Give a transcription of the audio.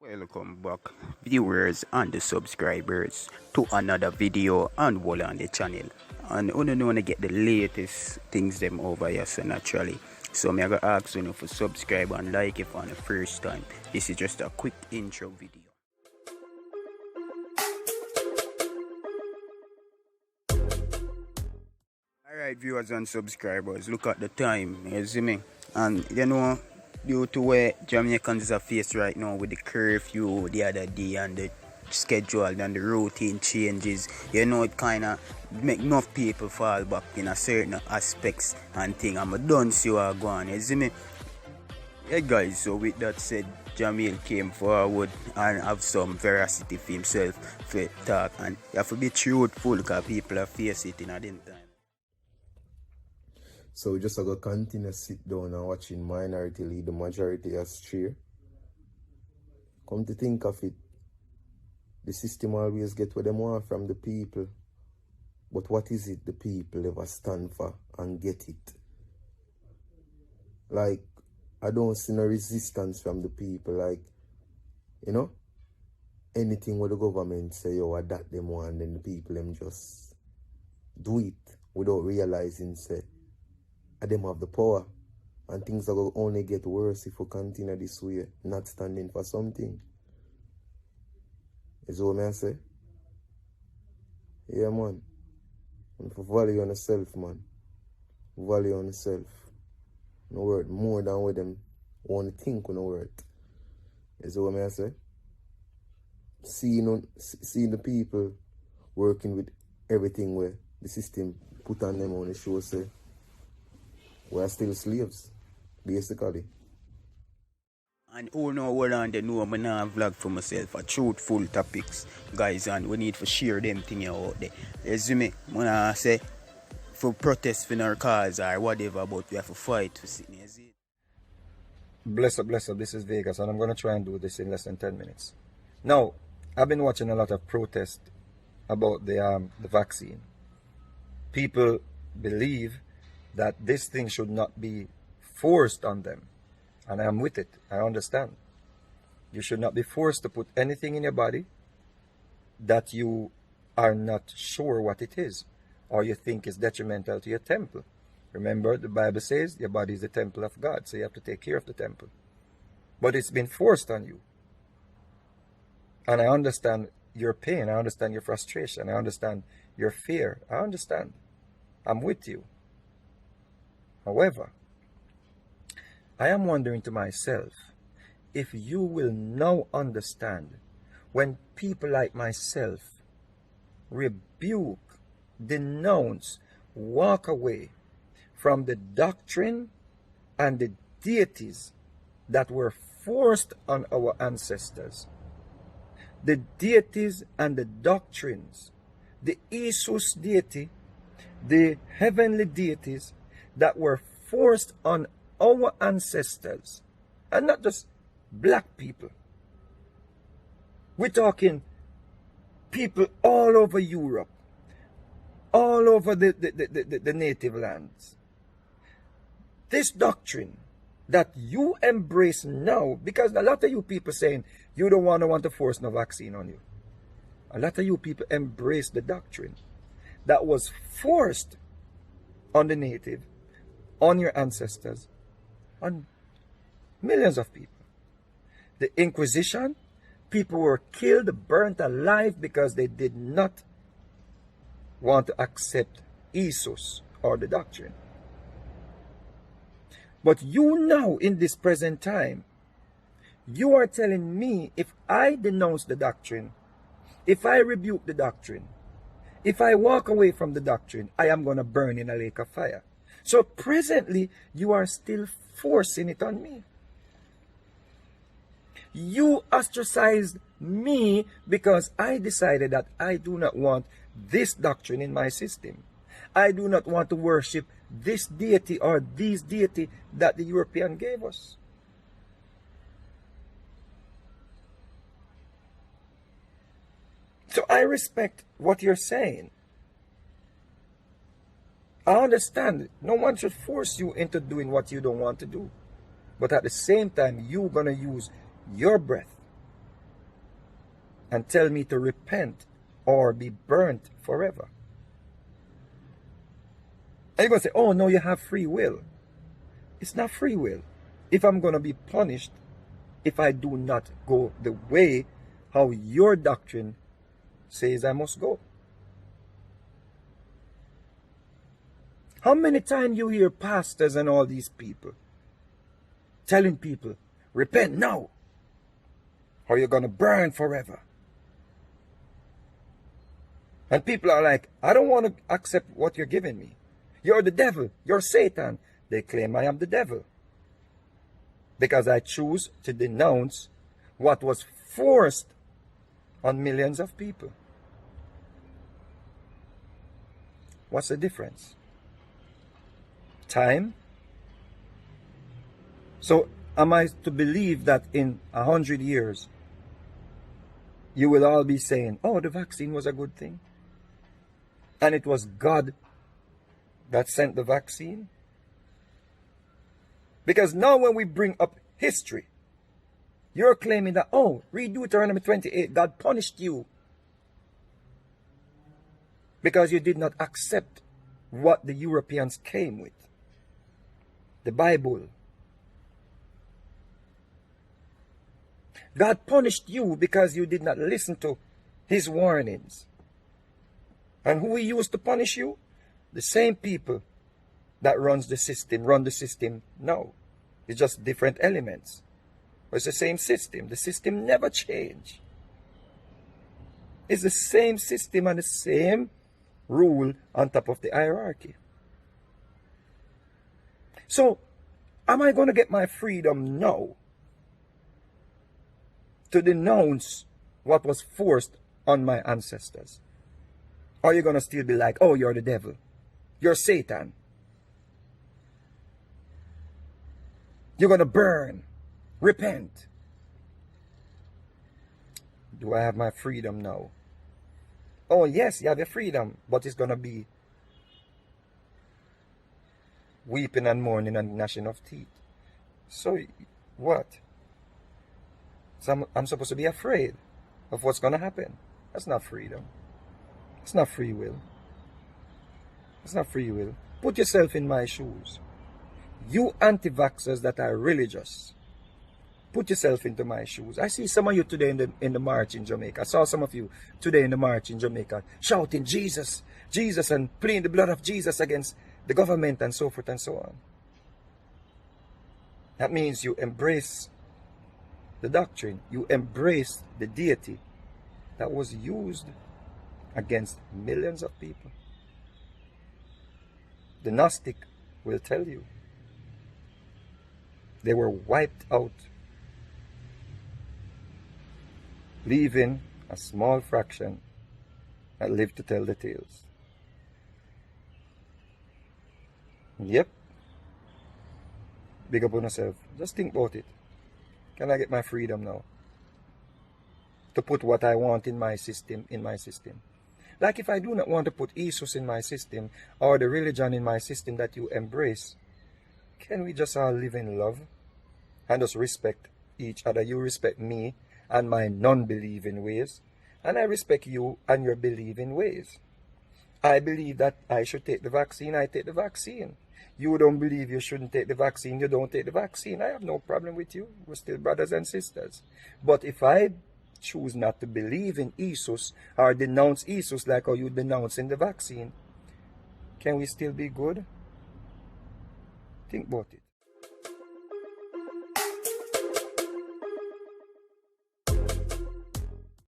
Welcome back, viewers and the subscribers, to another video on Wull on the channel. And you know to get the latest things them over here, so naturally. So I'm gonna ask you to subscribe and like it for the first time. This is just a quick intro video. Alright, viewers and subscribers, look at the time, you see me? And you know, due to where Jamaicans are faced right now with the curfew the other day and the schedule and the routine changes, you know, it kind of make enough people fall back in a certain aspects and thing. I'm done see what go on, you see me? Yeah guys, so with that said, Jahmiel came forward and have some veracity for himself for talk, and you have to be truthful because people are facing it in a दिन time. So we just gonna continue sit down and watching minority lead the majority astray. Come to think of it, the system always get what they want from the people. But what is it the people ever stand for and get it? Like, I don't see no resistance from the people. Like, you know, anything what the government say, yo, that them want, then the people them just do it without realizing, say, them have the power, and things are going to only get worse if we continue this way, not standing for something. Is what I say? Yeah, man. And for value on yourself, man. Value on yourself. No word more than what them want to think on the word. Is what I say? Seeing the people working with everything where the system put on them on the show, say, we are still slaves, basically. And who know what on they know I'm not vlog for myself for truthful topics, guys, and we need to share them things out there. You see me? When I say for protest for our cause or whatever, but we have to fight for sitting here. Bless up, this is Vegas, and I'm going to try and do this in less than 10 minutes. Now, I've been watching a lot of protest about the vaccine. People believe that this thing should not be forced on them. And I am with it. I understand. You should not be forced to put anything in your body that you are not sure what it is, or you think is detrimental to your temple. Remember, the Bible says your body is the temple of God, so you have to take care of the temple. But it's been forced on you. And I understand your pain. I understand your frustration. I understand your fear. I understand. I'm with you. However, I am wondering to myself if you will now understand when people like myself rebuke, denounce, walk away from the doctrine and the deities that were forced on our ancestors. The deities and the doctrines, the Jesus deity, the heavenly deities that were forced on our ancestors, and not just black people. We're talking people all over Europe, all over the native lands. This doctrine that you embrace now, because a lot of you people saying you don't want to force no vaccine on you. A lot of you people embrace the doctrine that was forced on the native, on your ancestors, on millions of people. The Inquisition, people were killed, burnt alive because they did not want to accept Jesus or the doctrine. But you now, in this present time, you are telling me if I denounce the doctrine, if I rebuke the doctrine, if I walk away from the doctrine, I am going to burn in a lake of fire. So presently, you are still forcing it on me. You ostracized me because I decided that I do not want this doctrine in my system. I do not want to worship this deity or these deity that the European gave us. So I respect what you're saying. I understand no one should force you into doing what you don't want to do. But at the same time, you're going to use your breath, and tell me to repent or be burnt forever. And you're going to say, oh no, you have free will. It's not free will. If I'm going to be punished if I do not go the way how your doctrine says I must go. How many times you hear pastors and all these people telling people, repent now, or you're going to burn forever. And people are like, I don't want to accept what you're giving me. You're the devil. You're Satan. They claim I am the devil. Because I choose to denounce what was forced on millions of people. What's the difference? Time? So am I to believe that in 100 years you will all be saying, oh, the vaccine was a good thing, and it was God that sent the vaccine? Because now when we bring up history, you're claiming that, oh, read Deuteronomy 28, God punished you because you did not accept what the Europeans came with. The Bible. God punished you because you did not listen to his warnings. And who he used to punish you? The same people that run the system now. It's just different elements. But it's the same system. The system never changed. It's the same system and the same rule on top of the hierarchy. So, am I going to get my freedom now to denounce what was forced on my ancestors? Or are you going to still be like, oh, you're the devil, you're Satan, you're going to burn, repent? Do I have my freedom now? Oh yes, you have your freedom, but it's going to be weeping and mourning and gnashing of teeth. So what? So I'm supposed to be afraid of what's going to happen. That's not freedom. It's not free will. It's not free will. Put yourself in my shoes. You anti-vaxxers that are religious, put yourself into my shoes. I see some of you today in the march in Jamaica. I saw some of you today in the march in Jamaica shouting Jesus, Jesus, and pleading the blood of Jesus against the government and so forth and so on. That means you embrace the doctrine. You embrace the deity that was used against millions of people. The Gnostic will tell you they were wiped out, leaving a small fraction that lived to tell the tales. Yep. Big up on yourself. Just think about it. Can I get my freedom now to put what I want in my system in my system? Like if I do not want to put Jesus in my system or the religion in my system that you embrace, can we just all live in love and just respect each other? You respect me and my non-believing ways, and I respect you and your believing ways. I believe that I should take the vaccine, I take the vaccine. You don't believe you shouldn't take the vaccine, you don't take the vaccine. I have no problem with you. We're still brothers and sisters. But if I choose not to believe in Jesus or denounce Jesus like how you denounce in the vaccine, can we still be good? Think about it.